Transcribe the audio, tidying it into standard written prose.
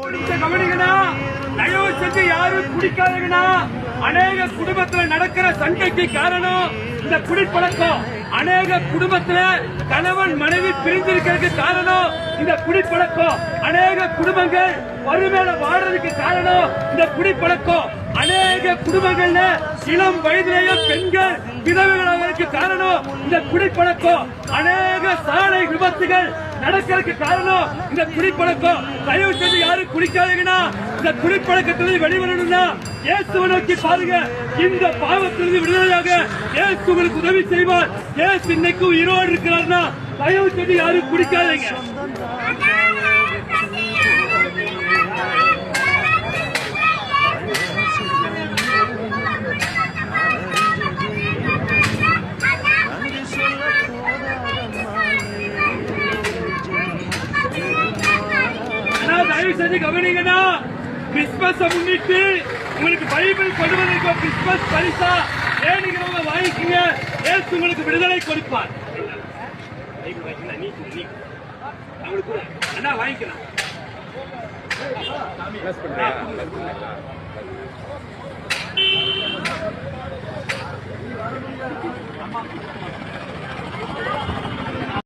கவனிங்கண்ணா, தயவு செஞ்சு யாரும் குடிக்காதீங்கண்ணா. அநேக குடும்பத்துல நடக்கிற சண்டைக்கு காரணம் இந்த குடிப்பழக்கம். அநேக குடும்பத்துல கணவன் மனைவி பிரிந்திருக்கிறதுக்கு காரணம் இந்த குடிப்பழக்கம். அநேக குடும்பங்கள் வறுமையில வாடுறதுக்கு காரணம் இந்த குடிப்பழக்கம். அநேக குடும்பங்கள்ல இளம் வயதிலேயே பெண்கள் விதவைகளாக காரணம் இந்த குடிப்பழக்கம். அநேக சாலை விபத்துகள் நடக்கிறதுக்கு காரணம் இந்த குடிப்பழக்கம். தயவு செஞ்சு யாரும் குடிக்காதீங்கன்னா. இந்த குடிப்பழக்கத்திலிருந்து வெளிவரணும்னா இயேசுவை நோக்கி பாருங்க. இந்த பாவத்திலிருந்து விடுதலையாக இயேசு உங்களுக்கு உதவி செய்வார். இயேசு இன்னைக்கு உயிரோடு இருக்கிறார்னா தயவு செஞ்சு யாரும் குடிக்காதீங்க. தயவு செஞ்சு கவனிங்கன்னா, கிறிஸ்துமஸ் முன்னிட்டு உங்களுக்கு பைபிள் கொடுவதற்கு கிறிஸ்துமஸ் பரிசா ஏழைகளோட வாங்கிக்கங்க. ஏசு உங்களுக்கு விடுதலை கொடுப்பார். அண்ணா வாங்கிக்கலாம்.